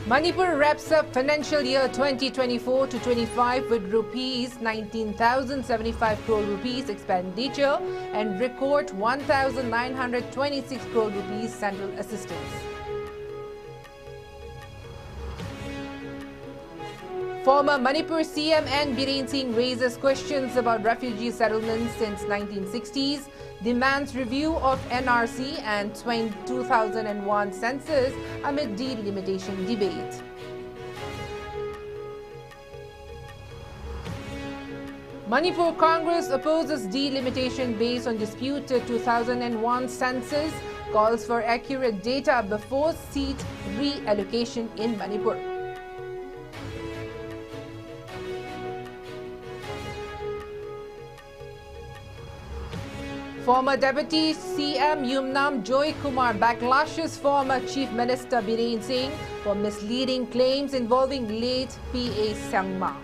Manipur wraps up financial year 2024 to 25 with rupees 19,075 crore rupees expenditure and record 1,926 crore rupees central assistance. Former Manipur CM N. Biren Singh raises questions about refugee settlements since 1960s, demands review of NRC and 2001 census amid delimitation debate. Manipur Congress opposes delimitation based on disputed 2001 census, calls for accurate data before seat reallocation in Manipur. Former Deputy CM Yumnam Joy Kumar backlashes former Chief Minister Biren Singh for misleading claims involving late P.A. Sangma.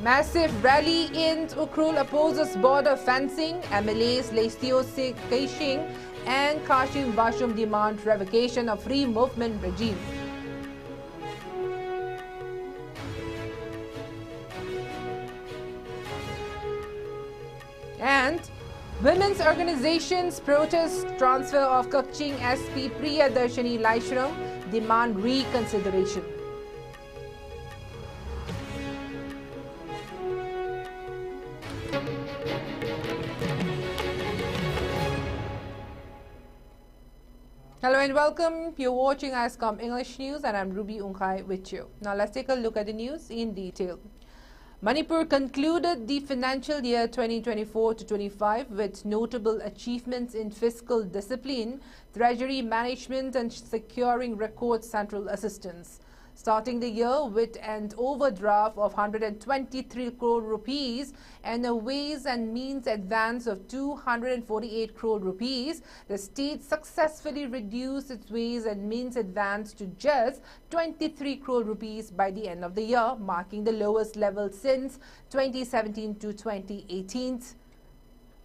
Massive rally in Ukhrul opposes border fencing, MLAs Lestio Kaishing and Kashim Bashum demand revocation of free movement regime. And women's organizations protest transfer of Kaching SP Priya Darshani Laishram, demand reconsideration. Hello and welcome. You're watching ISCOM English News and I'm Ruby Unkhai with you. Now let's take a look at the news in detail. Manipur concluded the financial year 2024 to 25 with notable achievements in fiscal discipline, treasury management and securing record central assistance. Starting the year with an overdraft of 123 crore rupees and a Ways and Means advance of 248 crore rupees, the state successfully reduced its Ways and Means advance to just 23 crore rupees by the end of the year, marking the lowest level since 2017 to 2018.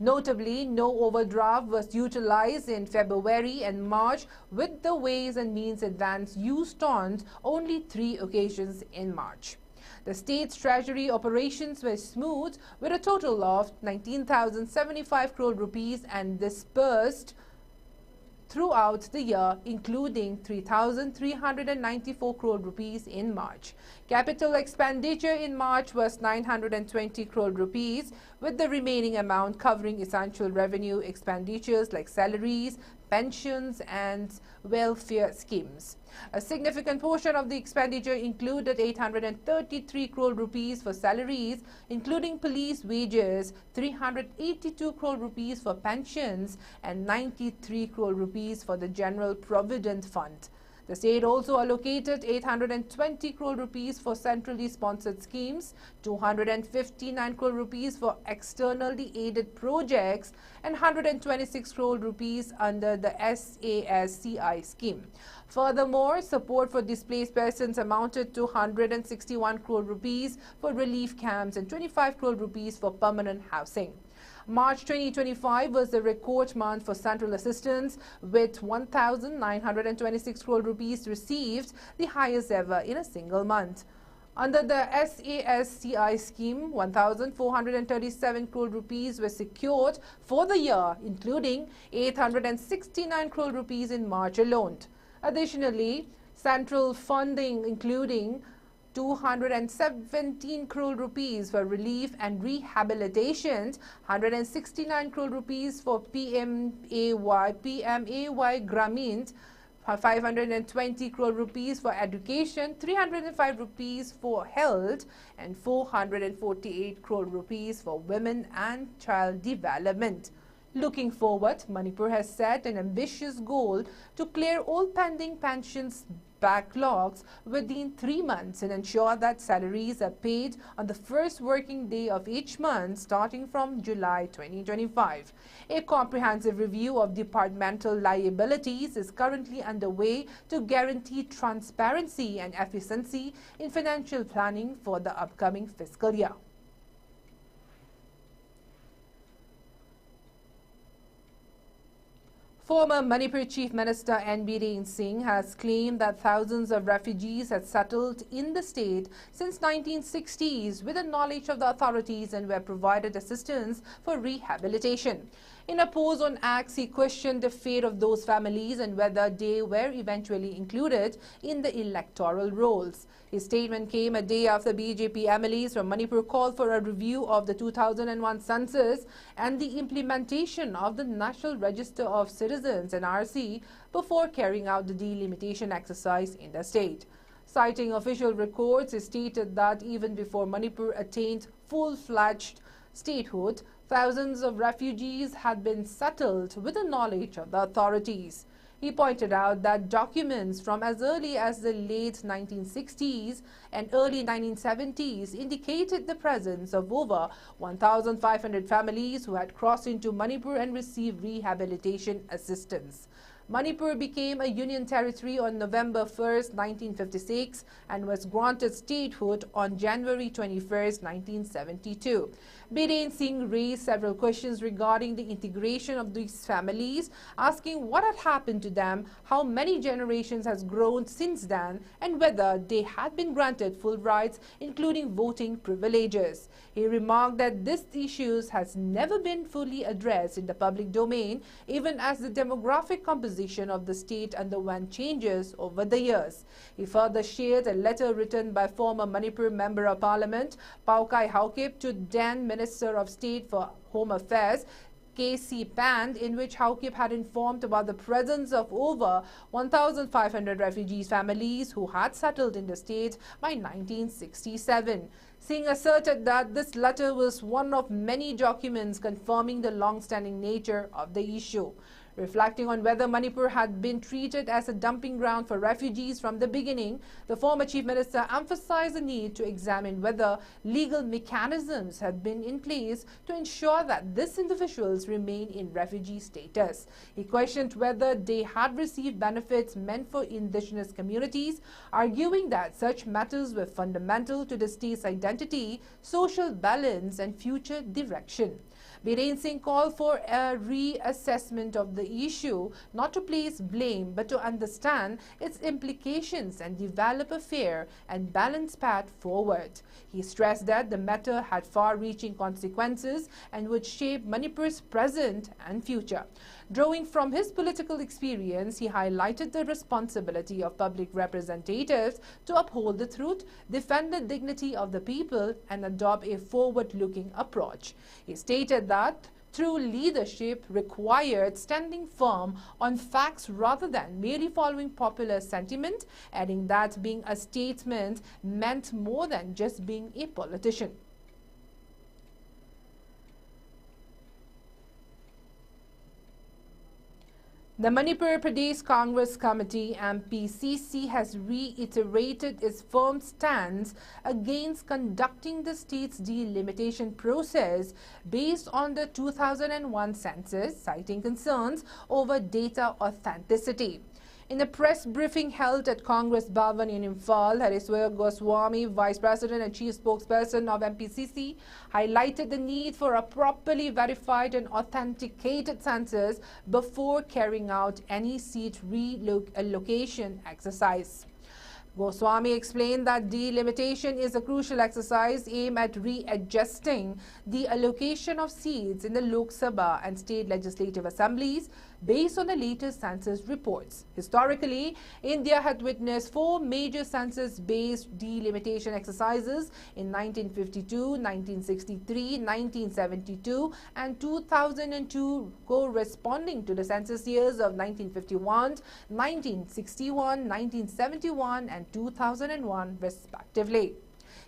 Notably, no overdraft was utilized in February and March, with the Ways and Means advance used on only 3 occasions in March. The state's treasury operations were smooth, with a total of 19,075 crore rupees and disbursed throughout the year, including 3,394 crore rupees in March. Capital expenditure in March was 920 crore rupees, with the remaining amount covering essential revenue expenditures like salaries, pensions and welfare schemes. A significant portion of the expenditure included 833 crore rupees for salaries, including police wages, 382 crore rupees for pensions and 93 crore rupees for the General Provident Fund. The state also allocated 820 crore rupees for centrally sponsored schemes, 259 crore rupees for externally aided projects, and 126 crore rupees under the SASCI scheme. Furthermore, support for displaced persons amounted to 161 crore rupees for relief camps and 25 crore rupees for permanent housing. March 2025 was the record month for central assistance, with 1,926 crore rupees received, the highest ever in a single month. Under the SASCI scheme, 1,437 crore rupees were secured for the year, including 869 crore rupees in March alone. Additionally, central funding including 217 crore rupees for relief and rehabilitation, 169 crore rupees for PMAY Gramin, 520 crore rupees for education, 305 rupees for health, and 448 crore rupees for women and child development. Looking forward, Manipur has set an ambitious goal to clear all pending pensions backlogs within 3 months and ensure that salaries are paid on the first working day of each month starting from July 2025. A comprehensive review of departmental liabilities is currently underway to guarantee transparency and efficiency in financial planning for the upcoming fiscal year. Former Manipur Chief Minister N. Biren Singh has claimed that thousands of refugees had settled in the state since 1960s with the knowledge of the authorities and were provided assistance for rehabilitation. In a post on X, he questioned the fate of those families and whether they were eventually included in the electoral rolls. His statement came a day after BJP MLAs from Manipur called for a review of the 2001 census and the implementation of the National Register of Citizens (NRC) before carrying out the delimitation exercise in the state. Citing official records, he stated that even before Manipur attained full-fledged statehood, thousands of refugees had been settled with the knowledge of the authorities. He pointed out that documents from as early as the late 1960s and early 1970s indicated the presence of over 1,500 families who had crossed into Manipur and received rehabilitation assistance. Manipur became a union territory on November 1, 1956 and was granted statehood on January 21, 1972. Biren Singh raised several questions regarding the integration of these families, asking what had happened to them, how many generations has grown since then, and whether they had been granted full rights, including voting privileges. He remarked that this issue has never been fully addressed in the public domain, even as the demographic composition of the state underwent changes over the years. He further shared a letter written by former Manipur Member of Parliament Paukai Haukip to then Minister of State for Home Affairs K.C. Pand, in which Haukip had informed about the presence of over 1,500 refugees families who had settled in the state by 1967. Singh asserted that this letter was one of many documents confirming the long-standing nature of the issue. Reflecting on whether Manipur had been treated as a dumping ground for refugees from the beginning, the former Chief Minister emphasized the need to examine whether legal mechanisms had been in place to ensure that these individuals remain in refugee status. He questioned whether they had received benefits meant for indigenous communities, arguing that such matters were fundamental to the state's identity, social balance, and future direction. Biren Singh called for a reassessment of the issue, not to place blame but to understand its implications and develop a fair and balanced path forward. He stressed that the matter had far-reaching consequences and would shape Manipur's present and future. Drawing from his political experience, he highlighted the responsibility of public representatives to uphold the truth, defend the dignity of the people, and adopt a forward-looking approach. He stated that true leadership required standing firm on facts rather than merely following popular sentiment, adding that being a statesman meant more than just being a politician. The Manipur Pradesh Congress Committee (MPCC) has reiterated its firm stance against conducting the state's delimitation process based on the 2001 census, citing concerns over data authenticity. In a press briefing held at Congress Bhavan in Imphal, Hariswar Goswami, Vice President and Chief Spokesperson of MPCC, highlighted the need for a properly verified and authenticated census before carrying out any seat reallocation exercise. Goswami explained that delimitation is a crucial exercise aimed at readjusting the allocation of seats in the Lok Sabha and state legislative assemblies based on the latest census reports. Historically, India had witnessed 4 major census-based delimitation exercises in 1952, 1963, 1972 and 2002, corresponding to the census years of 1951, 1961, 1971 and 2001 respectively.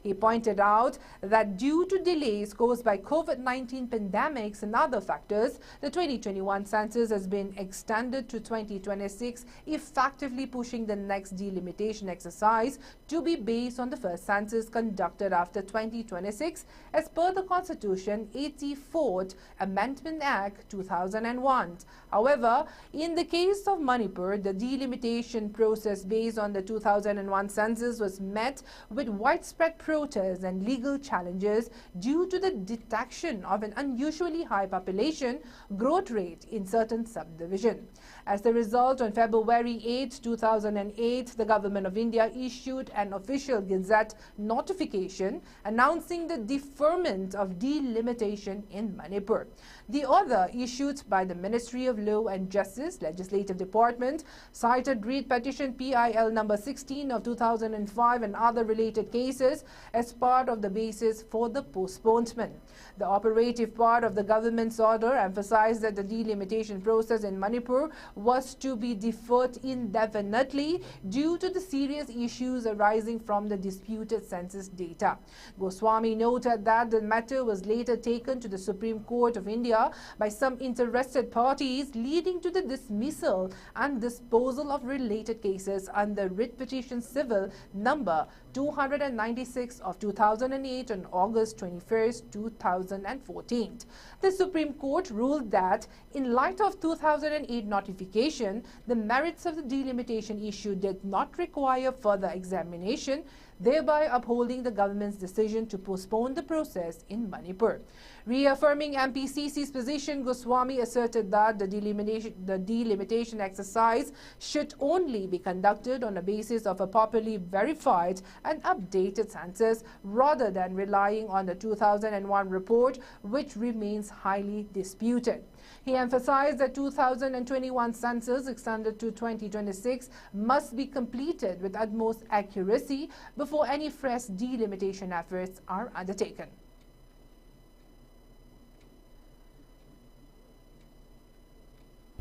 He pointed out that due to delays caused by COVID-19 pandemics and other factors, the 2021 census has been extended to 2026, effectively pushing the next delimitation exercise to be based on the first census conducted after 2026 as per the Constitution 84th Amendment Act 2001. However, in the case of Manipur, the delimitation process based on the 2001 census was met with widespread protests and legal challenges due to the detection of an unusually high population growth rate in certain subdivisions. As a result, on February 8, 2008, the Government of India issued an official Gazette notification announcing the deferment of delimitation in Manipur. The order, issued by the Ministry of Law and Justice Legislative Department, cited Read Petition PIL number 16 of 2005 and other related cases as part of the basis for the postponement. The operative part of the government's order emphasized that the delimitation process in Manipur was to be deferred indefinitely due to the serious issues arising from the disputed census data. Goswami noted that the matter was later taken to the Supreme Court of India by some interested parties, leading to the dismissal and disposal of related cases under Writ Petition Civil number 296 of 2008 on August 21, 2014. The Supreme Court ruled that, in light of 2008 notification, the merits of the delimitation issue did not require further examination, thereby upholding the government's decision to postpone the process in Manipur. Reaffirming MPCC's position, Goswami asserted that the delimitation exercise should only be conducted on the basis of a properly verified and updated census rather than relying on the 2001 report, which remains highly disputed. He emphasized that 2021 census extended to 2026 must be completed with utmost accuracy before any fresh delimitation efforts are undertaken.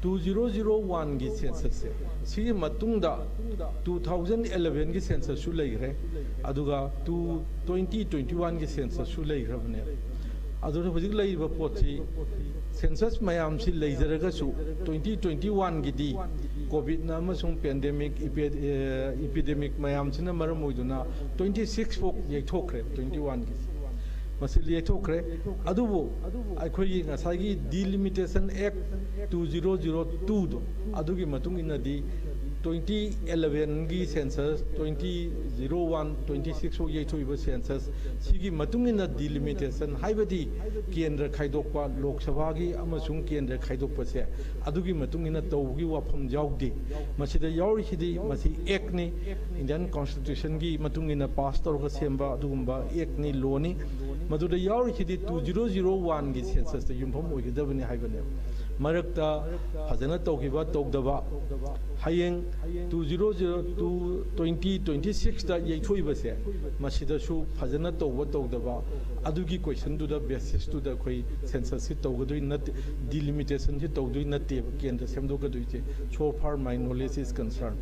Two 2001 की census से सी मतुंगदा 2011 की census शु लेगरे अदुगा 2021 की census शु लेगरबने अदुगा हुजिक लेइबा पोची census मयाम सि लेजरगसु 2021 की दी Covid ना अमसुंग pandemic epidemic मयाम सिना मरम मोइदुना 26 फोक येथोखरे 21 की मसिल येथोखरे अदुबो अखोई ngसागी डिलिमिटेशन एक्ट 2002 दो अदुगी मतुंग इनदी 2011 की सेंसस 2001 26 हो येथोइबो सेंसस सिगी मतुंग इन डिलिमिटेशन हाइबदी केंद्र खाइदोकपा लोकसभा की अमसुंग केंद्र खाइदोकपा से अदुगी मतुंग इन तौगी वाफम जाउदी मसिदा याउरिसिदी मसि एक्ट नि इंडियन कॉन्स्टिट्यूशन की मतुंग इन पास तौरगा सेंबा अदुगुंबा एक्ट नि लॉ नि मदुदा याउरिसिदी 2001 की सेंसस ते युमफम ओइगदबनि हाइबने मरक्ता फजना तौगिबा तौदबा हयेंग 2026 दा येथोइबसे मसिदसु फजना तौबा तौदबा अदुगी क्वेश्चन दुदा बेसिस दुदा खोइ सेंसस सि तौगदुइ नत डिलिमिटेशन सि तौदुइ नते केंद्र सेमदोगदुइचे so far my knowledge is concern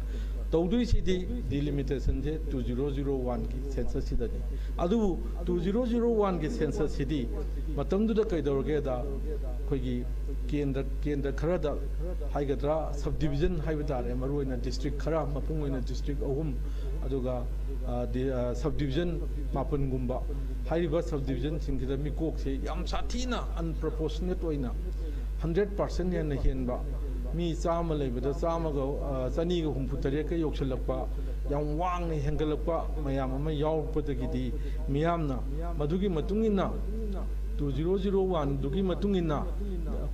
तौदुइ सिदी डिलिमिटेशन से 2001 की सेंसस सिदनी अदु 2001 की सेंसस सिदी मतमदुदा कैदौरगेदा खोइगी केंद्र खरदा हाइगद्रा सब डिवीजन हाइबतारे मरुइना डिस्ट्रिक्ट खरा मपुंगइना district अहुम अदुगा sub division मापनगुंबा हाइबा sub division सिंगिदा मिकोक से याम साथीना अनप्रोपोर्शनेट ओइना 100% याना हेनबा मी चाम लेबदा चामगा चनीगा हुमफुतरे के योक्सलकपा याम वांगने हेंगलकपा मयाम अमा यावपदगिदी मियामना मधुगी मतुंगिना 2001 दुगी मतुंगिना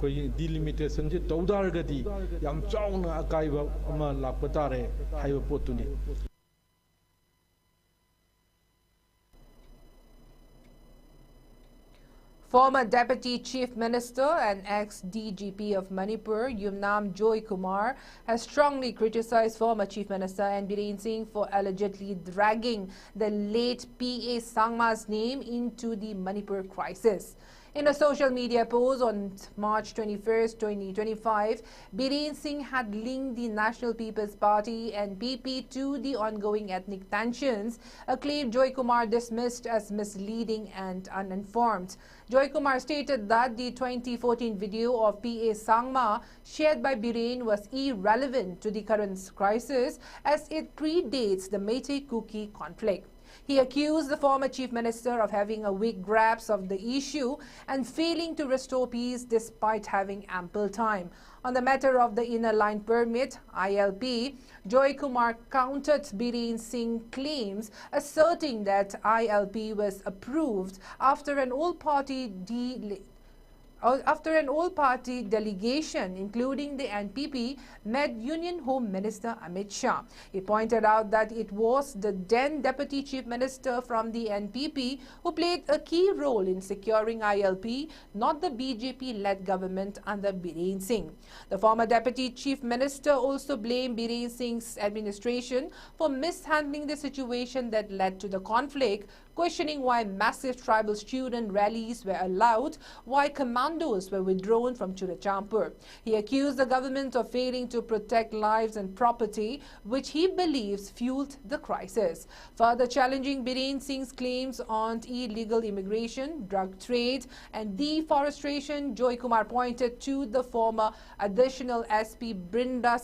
कोई डिलिमिटेशन से तौदारगदी याम चाउना अकाइबा अमा लापतारे हाइबा पोतुनी Former Deputy Chief Minister and ex-DGP of Manipur, Yumnam Joy Kumar, has strongly criticized former Chief Minister and Biren Singh for allegedly dragging the late P.A. Sangma's name into the Manipur crisis. In a social media post on March 21, 2025, Biren Singh had linked the National People's Party (NPP) to the ongoing ethnic tensions, a claim Joy Kumar dismissed as misleading and uninformed. Joy Kumar stated that the 2014 video of P.A. Sangma shared by Biren was irrelevant to the current crisis as it predates the Meitei Kuki conflict. He accused the former chief minister of having a weak grasp of the issue and failing to restore peace despite having ample time. On the matter of the inner line permit, ILP, Joy Kumar countered Biren Singh's claims, asserting that ILP was approved after an all-party delegation, including the NPP, met Union Home Minister Amit Shah. He pointed out that it was the then Deputy Chief Minister from the NPP who played a key role in securing ILP, not the BJP-led government under Biren Singh. The former Deputy Chief Minister also blamed Biren Singh's administration for mishandling the situation that led to the conflict, questioning why massive tribal student rallies were allowed, why commandos were withdrawn from Churachampur. He accused the government of failing to protect lives and property, which he believes fueled the crisis. Further challenging Biren Singh's claims on illegal immigration, drug trade and deforestation, Joy Kumar pointed to the former additional SP Brinda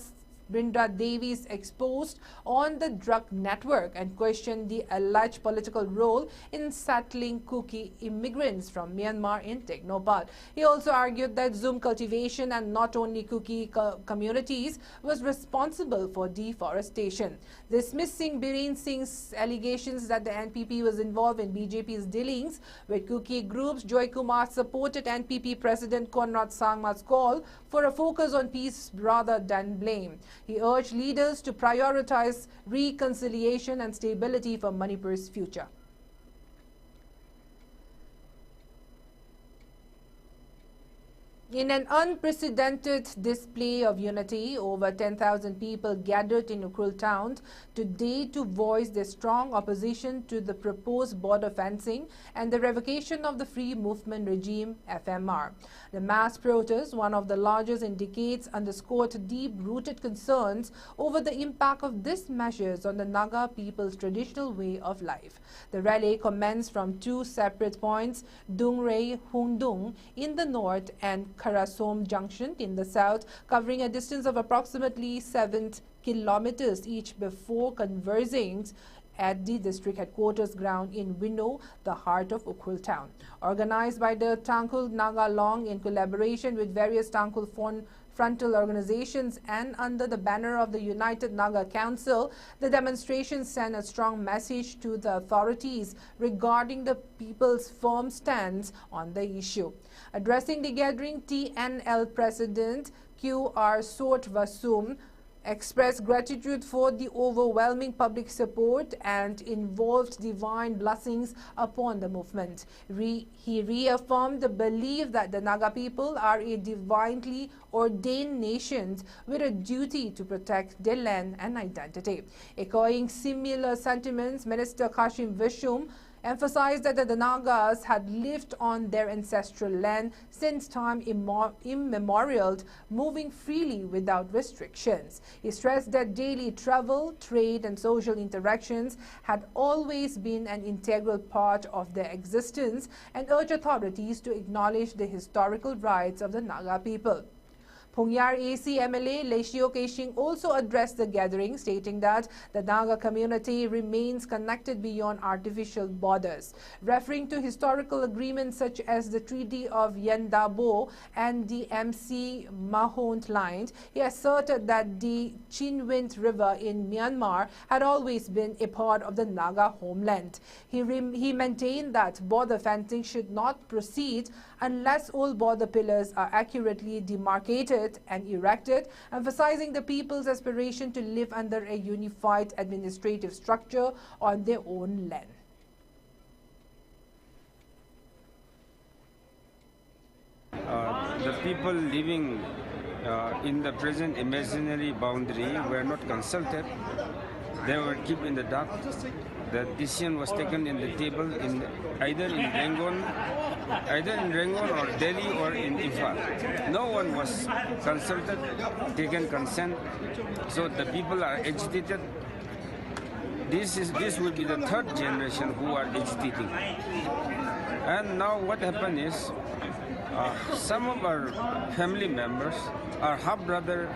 Devi's exposed on the drug network and questioned the alleged political role in settling Kuki immigrants from Myanmar in Technopat. He also argued that Zoom cultivation and not only Kuki communities was responsible for deforestation. Dismissing Biren Singh's allegations that the NPP was involved in BJP's dealings with Kuki groups, Joy Kumar supported NPP President Conrad Sangma's call for a focus on peace rather than blame. He urged leaders to prioritize reconciliation and stability for Manipur's future. In an unprecedented display of unity, over 10,000 people gathered in Ukhrul town today to voice their strong opposition to the proposed border fencing and the revocation of the Free Movement Regime (FMR). The mass protest, one of the largest in decades, underscored deep-rooted concerns over the impact of these measures on the Naga people's traditional way of life. The rally commenced from two separate points, Dungray Hundung in the north and Karasom Junction in the south, covering a distance of approximately 7 kilometers each before converging at the district headquarters ground in Winno, the heart of Ukhrul town. Organized by the Tangkhul Naga Long in collaboration with various Tangkhul frontal organizations and under the banner of the United Naga Council, the demonstration sent a strong message to the authorities regarding the people's firm stance on the issue. Addressing the gathering, TNL President Q.R. Sort Vasum expressed gratitude for the overwhelming public support and involved divine blessings upon the movement. He reaffirmed the belief that the Naga people are a divinely ordained nation with a duty to protect their land and identity. Echoing similar sentiments, Minister Kashim Vishum emphasized that the Nagas had lived on their ancestral land since time immemorial, moving freely without restrictions. He stressed that daily travel, trade and social interactions had always been an integral part of their existence and urged authorities to acknowledge the historical rights of the Naga people. Phungyar AC MLA Leshio Keshing also addressed the gathering, stating that the Naga community remains connected beyond artificial borders. Referring to historical agreements such as the Treaty of Yendabo and the MC Mahont Line, he asserted that the Chinwind River in Myanmar had always been a part of the Naga homeland. He maintained that border fencing should not proceed unless all border pillars are accurately demarcated and erected, emphasizing the people's aspiration to live under a unified administrative structure on their own land. The people living in the present imaginary boundary were not consulted. They were kept in the dark. The decision was taken in the table either in Rangoon or Delhi or in Imphal. No one was consulted, taken consent. So the people are agitated. This will be the third generation who are agitating. And now what happened is, some of our family members, our half brother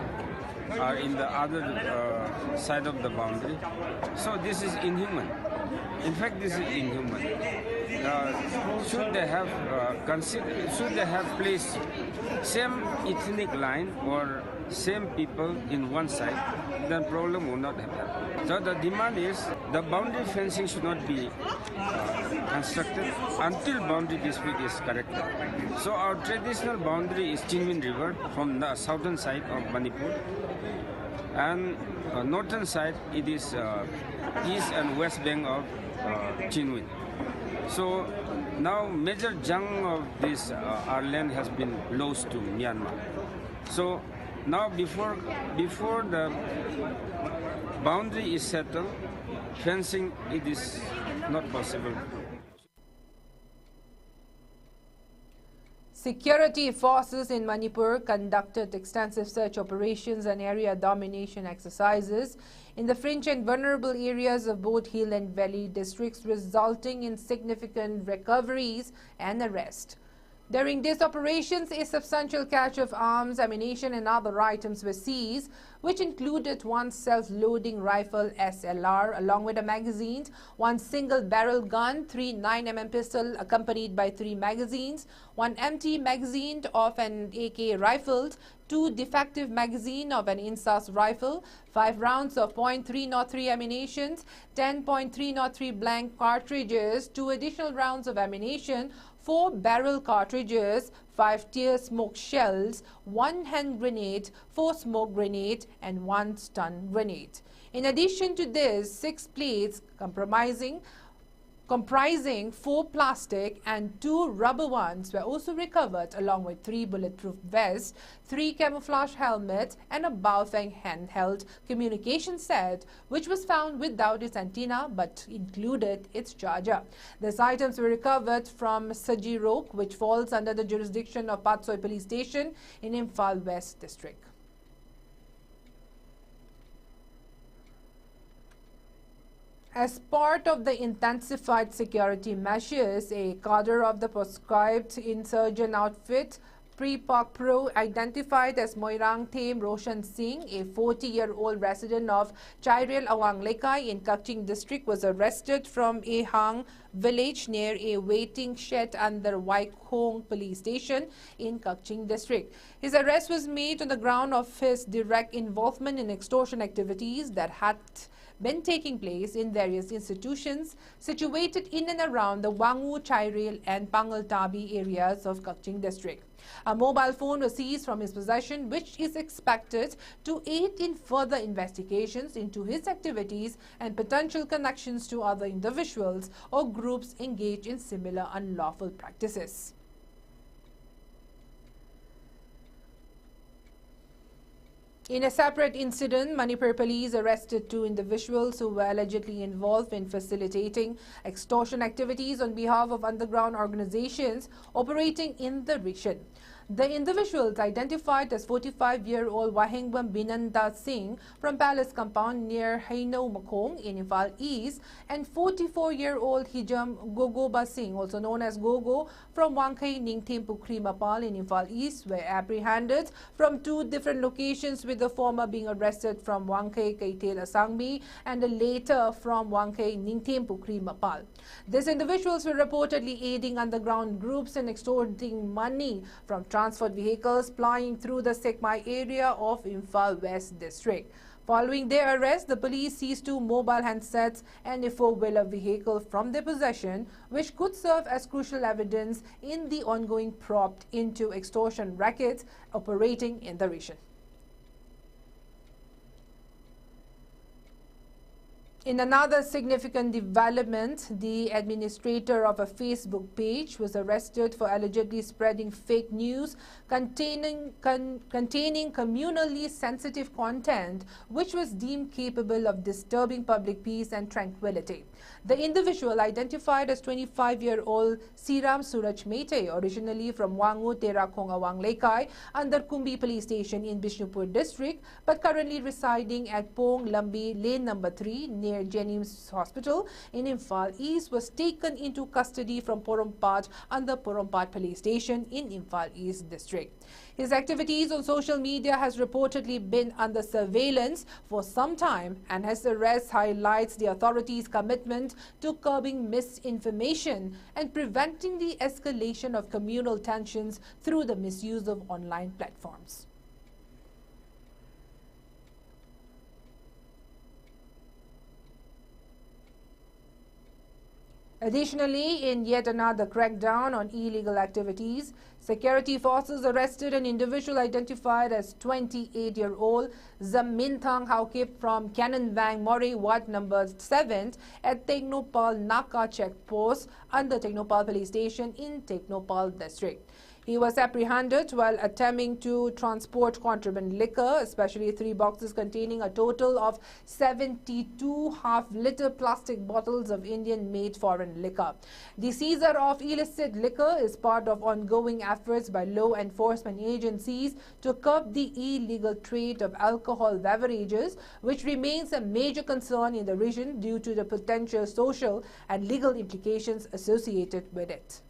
are in the other side of the boundary. So this is inhuman. In fact, this is inhuman. Should they have placed same ethnic line or same people in one side, then problem would not have happened. So the demand is the boundary fencing should not be constructed until boundary dispute is corrected. So our traditional boundary is Chinwin River from the southern side of Manipur, and northern side it is east and west bank of Chinwin. So now major chunk of this our land has been lost to Myanmar. So now before the boundary is settled, fencing it is not possible. Security forces in Manipur conducted extensive search operations and area domination exercises in the fringe and vulnerable areas of both hill and valley districts, resulting in significant recoveries and arrests. During these operations, a substantial catch of arms, ammunition and other items were seized, which included one self-loading rifle SLR along with a magazine, one single-barrel gun, 3 9mm pistol accompanied by 3 magazines, one empty magazine of an AK rifle, 2 defective magazine of an INSAS rifle, 5 rounds of .303 ammunition, 10.303 blank cartridges, 2 additional rounds of ammunition, 4 barrel cartridges, 5 tear smoke shells, 1 hand grenade, 4 smoke grenade and 1 stun grenade. In addition to this, 6 plates comprising 4 plastic and 2 rubber ones were also recovered, along with 3 bulletproof vests, 3 camouflage helmets and a Baofeng handheld communication set, which was found without its antenna but included its charger. These items were recovered from Sajirok, which falls under the jurisdiction of Patsoy Police Station in Imphal West District. As part of the intensified security measures, a cadre of the proscribed insurgent outfit Pre-Pak Pro, identified as Moirang Them Roshan Singh, a 40-year-old resident of Chairel Awang Lekai in Kakching district, was arrested from a Hang village near a waiting shed under Waikhong police station in Kakching district. His arrest was made on the ground of his direct involvement in extortion activities that had been taking place in various institutions situated in and around the Wangu, Chairel and Pangal Tabi areas of Kakching district. A mobile phone was seized from his possession, which is expected to aid in further investigations into his activities and potential connections to other individuals or groups engaged in similar unlawful practices. In a separate incident, Manipur police arrested 2 individuals who were allegedly involved in facilitating extortion activities on behalf of underground organizations operating in the region. The individuals, identified as 45-year-old Wahengbam Binanda Singh from Palace Compound near Haino Makong in Imphal East, and 44-year-old Hijam Gogoba Singh, also known as Gogo, from Wangkai Ningthim Pukri Mapal in Imphal East, were apprehended from 2 different locations, with the former being arrested from Wangkai Kaitel Asangbi and the later from Wangkai Ningthim Pukri Mapal. These individuals were reportedly aiding underground groups and extorting money from transport vehicles plying through the Sekmai area of Imphal West District. Following their arrest, the police seized 2 mobile handsets and a 4-wheeler vehicle from their possession, which could serve as crucial evidence in the ongoing probe into extortion rackets operating in the region. In another significant development, the administrator of a Facebook page was arrested for allegedly spreading fake news containing communally sensitive content, which was deemed capable of disturbing public peace and tranquility. The individual, identified as 25-year-old Siram Suraj Mete, originally from Wangu, Terakong Awang Lekai, under Kumbi Police Station in Bishnupur district, but currently residing at Pong Lambi Lane number 3 near near Jennings Hospital in Imphal East was taken into custody from Porompat under Porompat Police Station in Imphal East District. His activities on social media has reportedly been under surveillance for some time, and his arrest highlights the authorities' commitment to curbing misinformation and preventing the escalation of communal tensions through the misuse of online platforms. Additionally, in yet another crackdown on illegal activities, security forces arrested an individual identified as 28-year-old Zaminthang Haukip from Canonvang Mori Ward number 7 at Teknopal Naka checkpost under Teknopal Police Station in Teknopal district. He was apprehended while attempting to transport contraband liquor, especially 3 boxes containing a total of 72 half-liter plastic bottles of Indian-made foreign liquor. The seizure of illicit liquor is part of ongoing efforts by law enforcement agencies to curb the illegal trade of alcohol beverages, which remains a major concern in the region due to the potential social and legal implications associated with it.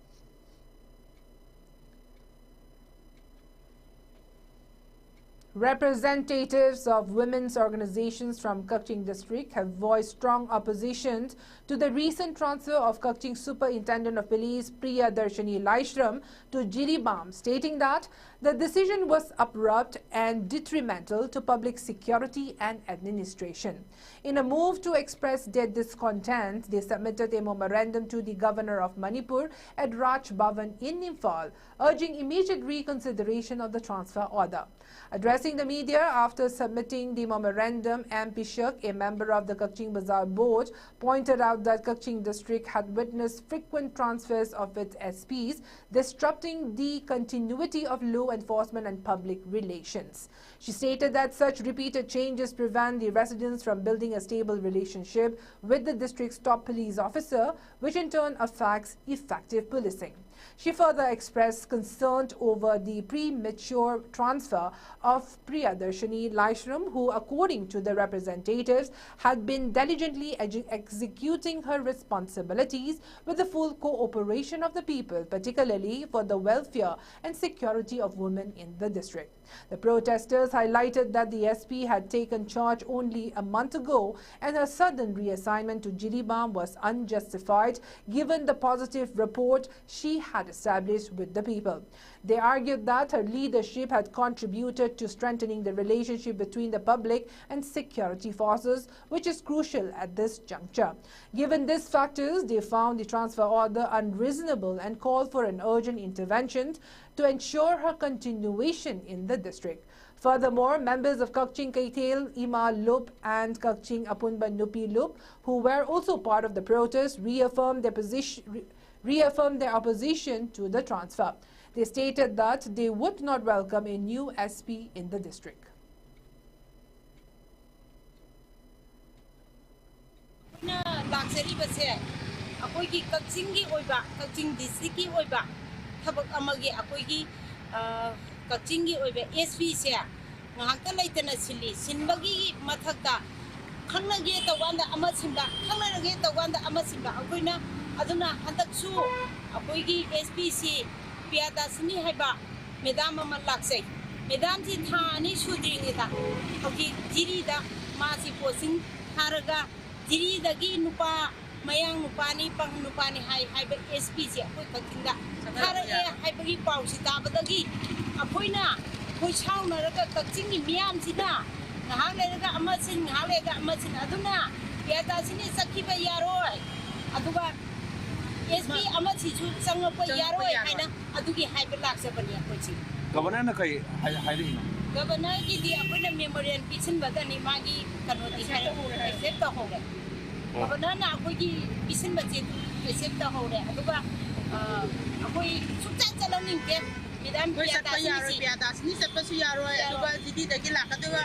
Representatives of women's organizations from Kaching district have voiced strong opposition to the recent transfer of Kaching Superintendent of Police Priya Darshani Laishram to Jiribam, stating that the decision was abrupt and detrimental to public security and administration. In a move to express their discontent, they submitted a memorandum to the Governor of Manipur at Raj Bhavan in Imphal, urging immediate reconsideration of the transfer order. Addressing the media after submitting the memorandum, M. Pishak, a member of the Kaching Bazaar Board, pointed out that Kaching district had witnessed frequent transfers of its SPs, disrupting the continuity of law enforcement and public relations. She stated that such repeated changes prevent the residents from building a stable relationship with the district's top police officer, which in turn affects effective policing. She further expressed concern over the premature transfer of Priyadarshini Laishram, who, according to the representatives, had been diligently executing her responsibilities with the full cooperation of the people, particularly for the welfare and security of women in the district. The protesters highlighted that the SP had taken charge only a month ago and her sudden reassignment to Jiribam was unjustified given the positive rapport she had established with the people. They argued that her leadership had contributed to strengthening the relationship between the public and security forces, which is crucial at this juncture. Given these factors, they found the transfer order unreasonable and called for an urgent intervention to ensure her continuation in the district. Furthermore, members of Kaching Kaitel, Ima Lup and Kaching Apunban Nupi Lup, who were also part of the protest, reaffirmed their opposition to the transfer. They stated that they would not welcome a new SP in the district. Piadasni haiba medam amal laksai medam ji thani sudringita hoki jiri da masi posing haraga jiri dagi nupa mayang nupani pang nupani haiba SPC akoi kakinga haraga haibagi pausi tabadagi akoina koi chauna raga kakchingi miam sida ngahalega amasin ngalega amasin aduna piadasni sakiba yaroi aduga SP Amatichu Sangapo Yaro Hana Aduki Hyperlax of Yapochi. Governor Kai hiding. Governor Gidi Apuna Memorial Kitchen Bagani Magi Kanoti except the Hole. Governor Apogi Pisin Batin except the Hole. Aduba Apoi Sutalan Madame Piadas, Nisa Pasuaro, Aduba Zidi the Gilakadua,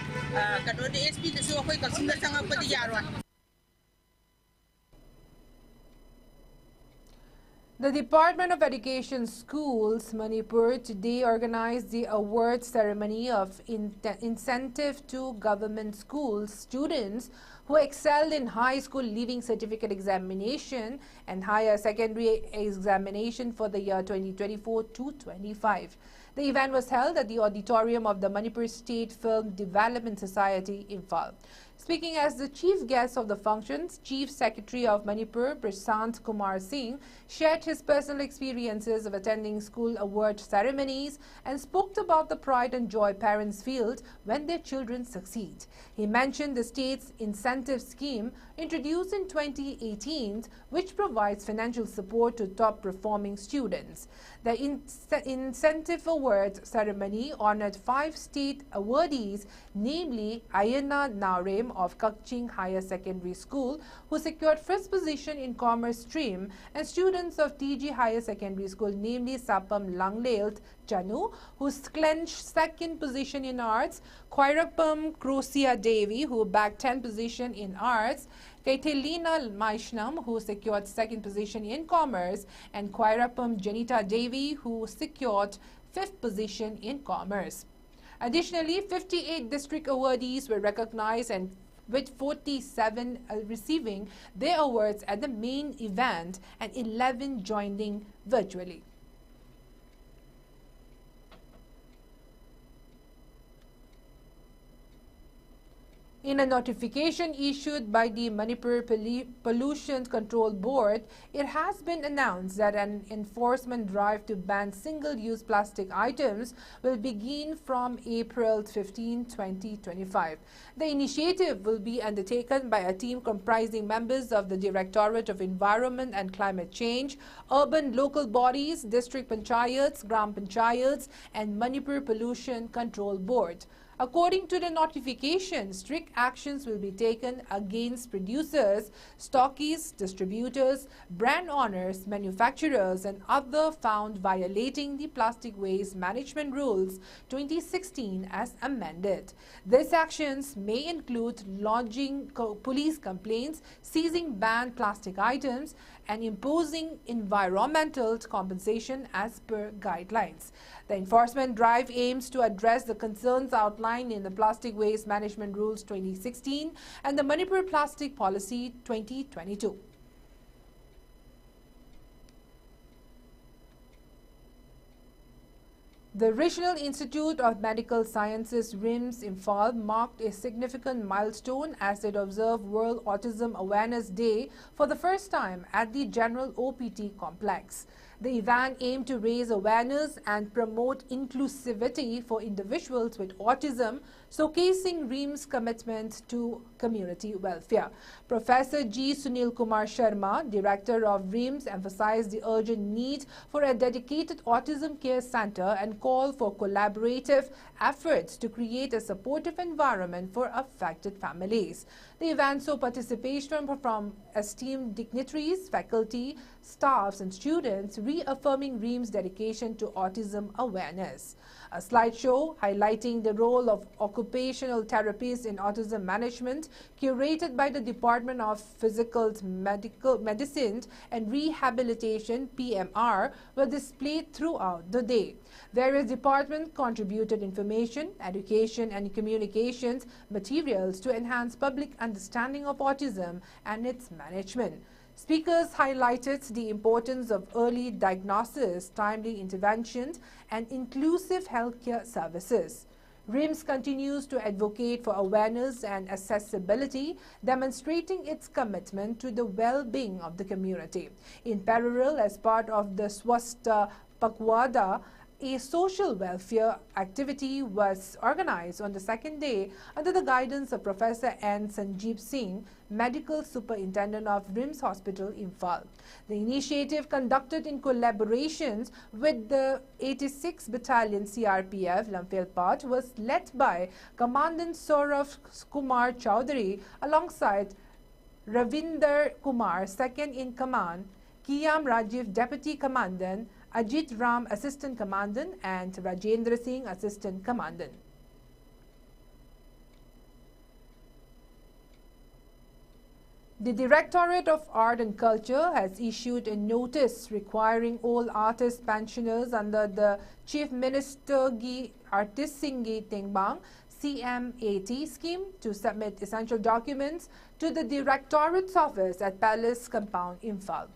Kanoti SP the Suho Kasuma Sangapati Yaro. The Department of Education Schools, Manipur, today organized the award ceremony of incentive to government school students who excelled in high school leaving certificate examination and higher secondary examination for the year 2024-25. The event was held at the auditorium of the Manipur State Film Development Society, Imphal. Speaking as the chief guest of the functions, Chief Secretary of Manipur, Prashant Kumar Singh, shared his personal experiences of attending school award ceremonies and spoke about the pride and joy parents feel when their children succeed. He mentioned the state's incentive scheme introduced in 2018, which provides financial support to top-performing students. The incentive awards ceremony honored 5 state awardees, namely Ayana Naurem of Kakching Higher Secondary School, who secured first position in commerce stream, and students of TG Higher Secondary School, namely Sapam Langlelt Chanu, who clinched second position in arts, Khoirapam Krosia Devi, who bagged 10th position in arts, Kaithelina Maishnam, who secured second position in commerce, and Khoirapam Janita Devi, who secured 5th position in commerce. Additionally, 58 district awardees were recognized, and with 47 receiving their awards at the main event and 11 joining virtually. In a notification issued by the Manipur Pollution Control Board, it has been announced that an enforcement drive to ban single-use plastic items will begin from April 15, 2025. The initiative will be undertaken by a team comprising members of the Directorate of Environment and Climate Change, urban local bodies, district panchayats, gram panchayats, and Manipur Pollution Control Board. According to the notification, strict actions will be taken against producers, stockists, distributors, brand owners, manufacturers, and others found violating the Plastic Waste Management Rules 2016 as amended. These actions may include lodging police complaints, seizing banned plastic items, and imposing environmental compensation as per guidelines. The enforcement drive aims to address the concerns outlined in the Plastic Waste Management Rules 2016 and the Manipur Plastic Policy 2022. The Regional Institute of Medical Sciences RIMS Imphal marked a significant milestone as it observed World Autism Awareness Day for the first time at the General OPT complex. The event aimed to raise awareness and promote inclusivity for individuals with autism, showcasing RIMS' commitment to community welfare. Professor G. Sunil Kumar Sharma, director of RIMS, emphasized the urgent need for a dedicated autism care center and called for collaborative efforts to create a supportive environment for affected families. The event saw participation from esteemed dignitaries, faculty, staffs, and students, reaffirming RIMS' dedication to autism awareness. A slideshow highlighting the role of occupational therapists in autism management, curated by the Department of Physical Medicine and Rehabilitation (PMR), were displayed throughout the day. Various departments contributed information, education, and communications materials to enhance public understanding of autism and its management. Speakers highlighted the importance of early diagnosis, timely interventions, and inclusive healthcare services. RIMS continues to advocate for awareness and accessibility, demonstrating its commitment to the well-being of the community. In parallel, as part of the Swasthya Pakwada, a social welfare activity was organized on the second day under the guidance of Professor N. Sanjeev Singh, Medical Superintendent of RIMS Hospital, Imphal. The initiative, conducted in collaborations with the 86th Battalion CRPF, Lamphel, was led by Commandant Saurav Kumar Chowdhury alongside Ravinder Kumar, second in command, Kiyam Rajiv, Deputy Commandant, Ajit Ram, Assistant Commandant, and Rajendra Singh, Assistant Commandant. The Directorate of Art and Culture has issued a notice requiring all artist pensioners under the Chief Minister Gi Artist Singi Tengbang CMAT scheme to submit essential documents to the Directorate's office at Palace Compound, Imphal.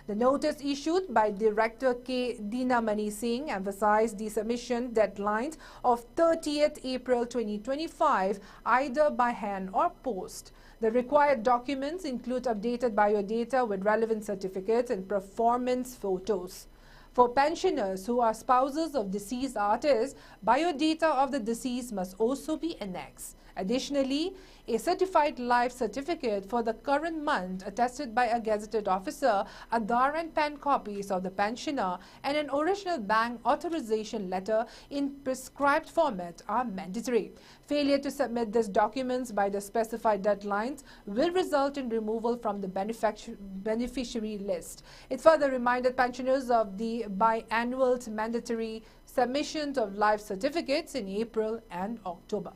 The notice issued by Director K. Dinamani Singh emphasized the submission deadlines of 30th April 2025 either by hand or post. The required documents include updated biodata with relevant certificates and performance photos. For pensioners who are spouses of deceased artists, biodata of the deceased must also be annexed. Additionally, a certified life certificate for the current month attested by a gazetted officer, Aadhaar and PAN copies of the pensioner, and an original bank authorization letter in prescribed format are mandatory. Failure to submit these documents by the specified deadlines will result in removal from the beneficiary list. It further reminded pensioners of the biannual mandatory submissions of life certificates in April and October.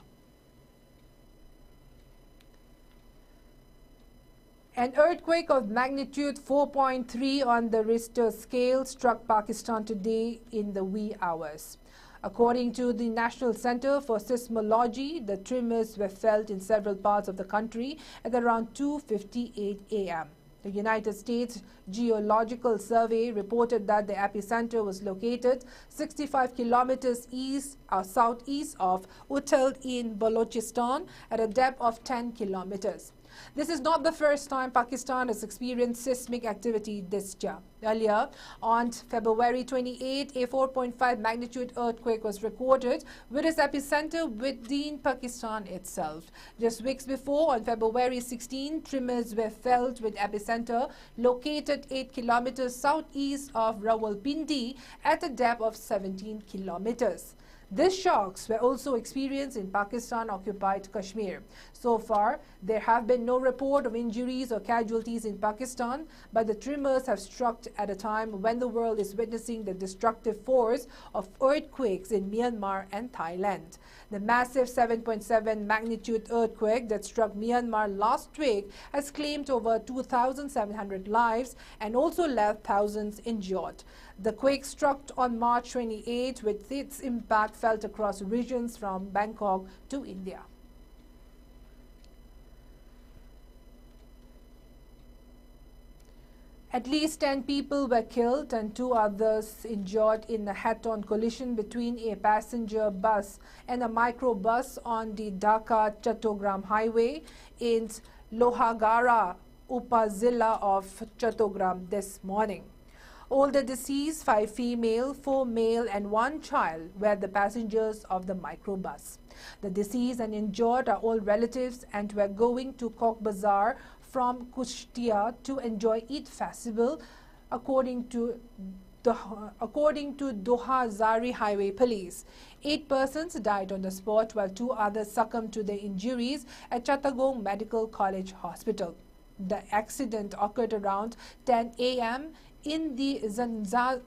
An earthquake of magnitude 4.3 on the Richter scale struck Pakistan today in the wee hours. According to the National Center for Seismology, the tremors were felt in several parts of the country at around 2:58 a.m. The United States Geological Survey reported that the epicenter was located 65 kilometers southeast of Utal in Balochistan at a depth of 10 kilometers. This is not the first time Pakistan has experienced seismic activity this year. Earlier, on February 28, a 4.5 magnitude earthquake was recorded with its epicenter within Pakistan itself. Just weeks before, on February 16, tremors were felt with epicenter located 8 kilometers southeast of Rawalpindi at a depth of 17 kilometers. These shocks were also experienced in Pakistan-occupied Kashmir. So far, there have been no report of injuries or casualties in Pakistan, but the tremors have struck at a time when the world is witnessing the destructive force of earthquakes in Myanmar and Thailand. The massive 7.7 magnitude earthquake that struck Myanmar last week has claimed over 2,700 lives and also left thousands injured. The quake struck on March 28, with its impact felt across regions from Bangkok to India. At least 10 people were killed and 2 others injured in a head-on collision between a passenger bus and a microbus on the Dhaka-Chattogram highway in Lohagara, Upazila of Chattogram this morning. All the deceased, 5 female, 4 male and 1 child, were the passengers of the microbus. The deceased and injured are all relatives and were going to Cox's Bazar from Kushtia to enjoy Eid festival, according to Doha Zari Highway Police. 8 persons died on the spot while 2 others succumbed to their injuries at Chittagong Medical College Hospital. The accident occurred around 10 a.m. in the Zangalia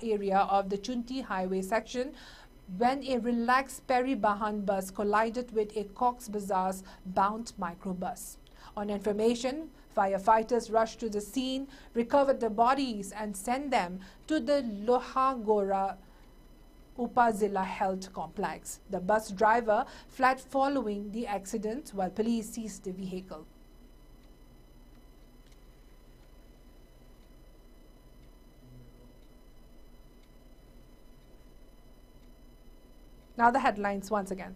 area of the Chunti Highway section when a relaxed Peribahan bus collided with a Cox's Bazar bound microbus. On information, firefighters rushed to the scene, recovered the bodies and sent them to the Lohagora Upazila Health Complex. The bus driver fled following the accident while police seized the vehicle. Now the headlines once again.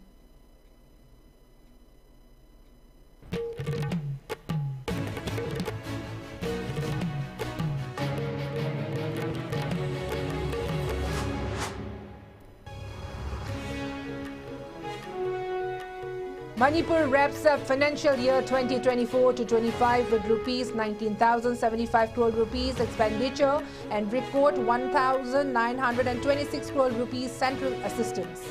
Manipur wraps up financial year 2024 to 25 with rupees 19,075 crore rupees expenditure and record 1,926 crore rupees central assistance.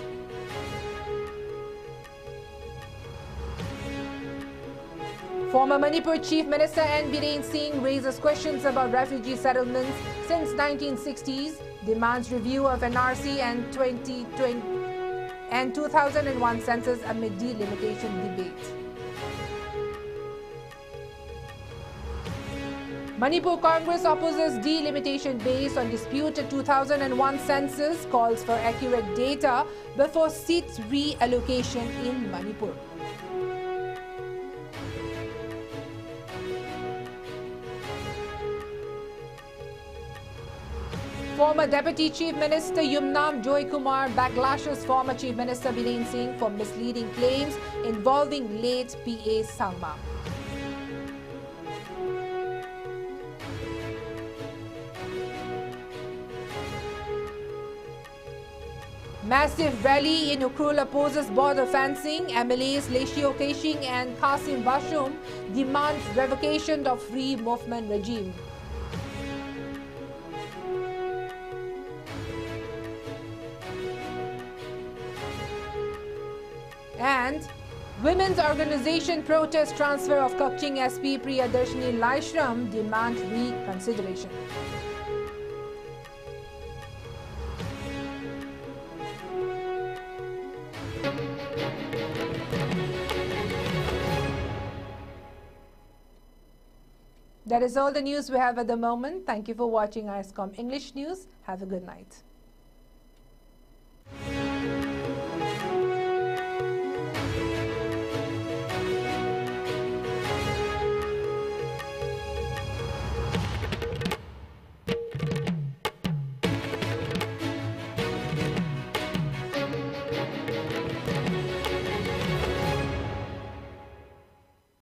Former Manipur Chief Minister N. Biren Singh raises questions about refugee settlements since 1960s, demands review of NRC and 2001 census amid delimitation debate. Manipur Congress opposes delimitation based on disputed 2001 census, calls for accurate data before seat reallocation in Manipur. Former Deputy Chief Minister Yumnam Joy Kumar backlashes former Chief Minister Biren Singh for misleading claims involving late PA Sangma. Massive rally in Ukhrul opposes border fencing. MLAs Leshio Keshing and Qasim Bashum demand revocation of free movement regime. And women's organization protest transfer of Kakching SP Priyadarshini Laishram demand reconsideration. That is all the news we have at the moment. Thank you for watching ISCOM English News. Have a good night.